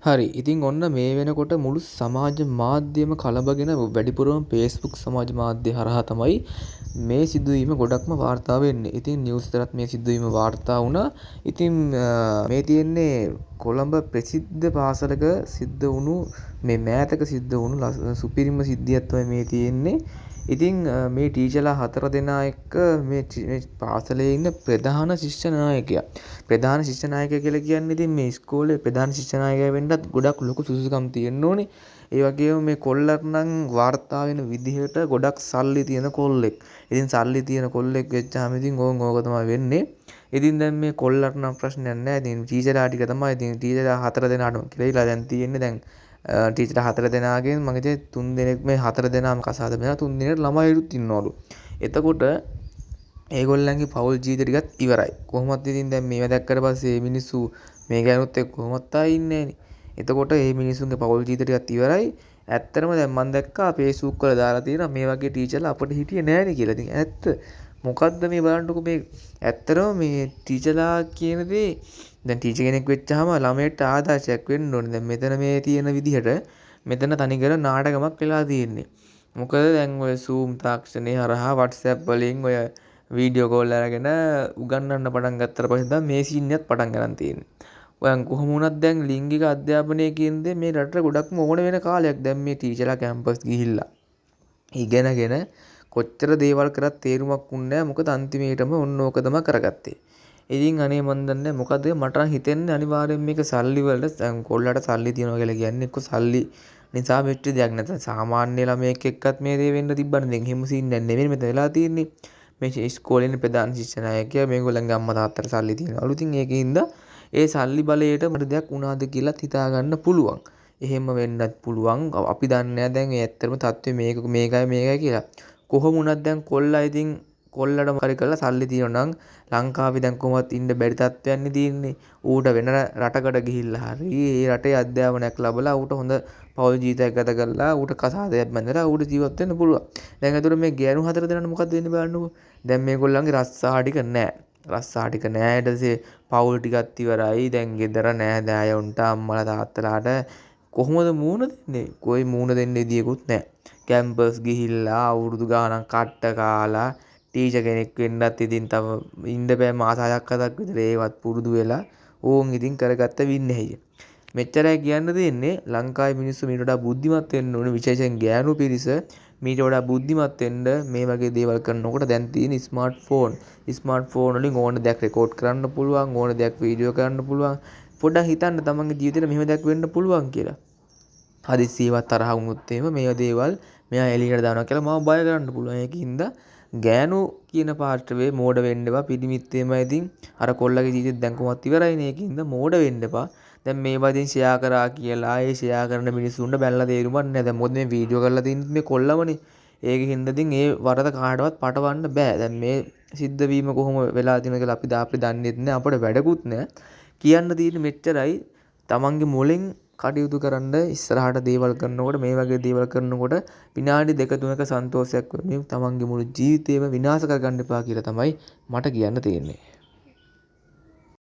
හරි. ඉතින් ඔන්න මේ වෙනකොට මුළු සමාජ මාධ්‍යම කලබගෙන වැඩිපුරම Facebook සමාජ මාධ්‍ය හරහා තමයි මේ සිදුවීම ගොඩක්ම වාර්තා වෙන්නේ. ඉතින් නිවුස් වලත් මේ සිදුවීම වාර්තා වුණා. ඉතින් මේ තියෙන්නේ කොළඹ ප්‍රසිද්ධ පාසලක සිද්ධ වුණු මේ මෑතක සිද්ධ වුණු සුපිරිම සිද්ධියක් තමයි මේ තියෙන්නේ. ඉතින් මේ ටීචර්ලා 4 දෙනා එක්ක මේ පාසලේ ඉන්න ප්‍රධාන ශිෂ්‍ය නායකයා. ප්‍රධාන ශිෂ්‍ය நாயකයා කියලා කියන්නේ ඉතින් මේ ඉස්කෝලේ ප්‍රධාන ශිෂ්‍ය நாயකයා වෙන්නත් ගොඩක් ලොකු සුසුකම් තියෙන්න ඕනේ. ඒ වගේම මේ කොල්ලක් නම් වාර්තා වෙන විදිහට ගොඩක් සල්ලි තියෙන කොල්ලෙක්. ඉතින් සල්ලි තියෙන කොල්ලෙක් වෙච්චාම ඉතින් ඕක තමයි වෙන්නේ. ඉතින් දැන් මේ කොල්ලට නම් ප්‍රශ්නයක් නැහැ. ඉතින් ටීචර්ලා ටික තමයි ඉතින් ටීචර්ලා 4 දෙනාටම කියලා දැන් තියෙන්නේ දැන් ටීචර්ලා 4 දෙනාගෙන් මම හිතේ 3 දෙනෙක් මේ 4 දෙනාම කසාද බඳලා 3 දෙනෙක් ළමයිරුත් ඉන්නවලු. එතකොට ඒගොල්ලන්ගේ පෞල් ජීවිත ටිකත් ඉවරයි. කොහොමත් ඉතින් දැන් මේවා දැක්කට පස්සේ මේ මිනිස්සු මේ ගෑනුත් එක්ක කොහොමත් ආයි ඉන්නේ නැහනේ. එතකොට මේ මිනිස්සුන්ගේ පෞල් ජීවිත ටිකත් ඉවරයි. ඇත්තටම දැන් මම දැක්කා Facebook වල දාලා තියෙනවා මේ වගේ ටීචර්ලා අපිට හිටියේ නැහනේ කියලා. ඉතින් ඇත්ත මොකද්ද මේ බලන්නකො මේ ඇත්තටම මේ ටීචර්ලා කියන දේ දැන් ටීචර් කෙනෙක් වෙච්චාම ළමයට ආදර්ශයක් වෙන්න ඕනේ. දැන් මෙතන මේ තියෙන විදිහට මෙතන තනිකර නාටකමක් වෙලා තියෙන්නේ. මොකද දැන් ඔය Zoom තාක්ෂණය හරහා WhatsApp වලින් ඔය වීඩියෝ කෝල් අරගෙන උගන්වන්න පටන් ගත්තට පස්සේ තමයි මේ සීන් එකත් පටන් ගන්න තියෙන්නේ. ඔයන් කොහොම වුණත් දැන් ලිංගික අධ්‍යාපනය කියන දේ මේ රටට ගොඩක්ම ඕන වෙන කාලයක්. දැන් මේ ටීචර්ලා කැම්පස් ගිහිල්ලා ඉගෙනගෙන කොච්චර දේවල් කරත් තේරුමක් උන්නේ නැහැ. මොකද අන්තිමේටම ඔන්න ඕක තමයි කරගත්තේ. ඉතින් අනේ මන් දන්නේ මොකද මට හිතෙන්නේ අනිවාර්යෙන් මේක සල්ලි වලට දැන් කොල්ලට සල්ලි තියනවා කියලා කියන්නේ එක්ක සල්ලි නිසා වෙච්ච දෙයක් නැත්නම් සාමාන්‍ය ළමයෙක් එක්කත් මේ දේ වෙන්න තිබ්බනේ. දැන් එහෙම සීන් නැහැ නෙමෙයි මෙතන වෙලා තියෙන්නේ. මේ ඉස්කෝලේ ඉන්න ප්‍රධාන ශිෂ්‍ය නායකයා මේගොල්ලන්ගේ අම්මා තාත්තට සල්ලි තියනවලු. ඉතින් ඒකින්ද ඒ සල්ලි බලයට මට දෙයක් වුණාද කියලා හිතා ගන්න පුළුවන්. එහෙම වෙන්නත් පුළුවන්. අපි දන්නේ නැහැ දැන් ඒ ඇත්තටම තත්ත්වය මේකයි කියලා. කොහොම වුණත් දැන් කොල්ලා ඉතින් කොල්ලටම කරි කරලා සල්ලි තියනවා නම් ලංකාවේ දැන් කොහොමවත් ඉන්න බැරි තත්ත්වයක්නේ තියෙන්නේ. ඌට වෙන රටකට ගිහිල්ලා හරි ඒ රටේ අධ්‍යාපනයක් ලැබලා ඌට හොඳ පෞල් ජීවිතයක් ගත කරලා ඌට කසාදයක් බැඳලා ඌට ජීවත් වෙන්න පුළුවන්. දැන් අතට මේ ගෑනු 4 දෙනාට මොකද වෙන්නේ බලන්නකෝ. දැන් මේගොල්ලන්ගේ රස්සා ටික නැහැ. රස්සා ටික නැහැ. ඊට පස්සේ පෞල් ටිකත් ඉවරයි. දැන් ගෙදර නැහැ දෑයොන්ට අම්මලා තාත්තලාට කොහොමද මූණ දෙන්නේ? කොයි මූණ දෙන්න විදියකුත් නැහැ. කැම්පස් ගිහිල්ලා අවුරුදු ගාණක් කට්ට කාලා ටීචර් කෙනෙක් වෙන්නත් ඉතින් තව ඉන්න බෑ මාස 6ක් 7ක් විතර ඒවත් පුරුදු වෙලා ඕන් ඉතින් කරගත්ත වින්නේය. මෙච්චරයි කියන්න දෙන්නේ ලංකාවේ මිනිස්සු මීට වඩා බුද්ධිමත් වෙන්න ඕනේ විශේෂයෙන් ගෑනු පිරිස මීට වඩා බුද්ධිමත් වෙන්න මේ වගේ දේවල් කරනකොට දැන් තියෙන ස්මාර්ට් ෆෝන් වලින් ඕන දෙයක් රෙකෝඩ් කරන්න පුළුවන් ඕන දෙයක් වීඩියෝ කරන්න පුළුවන් පොඩ්ඩක් හිතන්න තමන්ගේ ජීවිතේට මෙහෙම දෙයක් වෙන්න පුළුවන් කියලා. හදිස්සියවත් තරහ වුණොත් එහෙම මේ දේවල් මෙයා එළියට දානවා කියලා මම බය කරන්න පුළුවන්. ඒකින්ද ගෑනු කියන පාර්ශවයේ මෝඩ වෙන්න එපා. පිරිමිත් එමය ඉතින් අර කොල්ලගේ ජීවිතේ දැන් කොහොමවත් ඉවරයිනේ. ඒකින්ද මෝඩ වෙන්න එපා. දැන් මේවා ඉතින් ෂෙයා කරා කියලා ඒ ෂෙයා කරන මිනිස්සුන්ට බැලලා තේරුමක් නැහැ. දැන් මොකද මේ වීඩියෝ කරලා තින්නේ මේ කොල්ලමනේ. ඒකින්ද ඉතින් ඒ වරද කාටවත් පටවන්න බෑ. දැන් මේ සිද්ධ වීම කොහොම වෙලා තියෙනවද කියලා අපි දන්නෙත් නැහැ. අපිට වැඩකුත් නැහැ. කියන්න තියෙන්නේ මෙච්චරයි. තමන්ගේ මොලෙන් කටයුතු කරන්න ඉස්සරහට දේවල් කරනකොට මේ වගේ දේවල් කරනකොට විනාඩි 2-3ක සන්තෝෂයක් වෙන්නේ තමන්ගේ මුළු ජීවිතේම විනාශ කරගන්න එපා කියලා තමයි මට කියන්න තියෙන්නේ.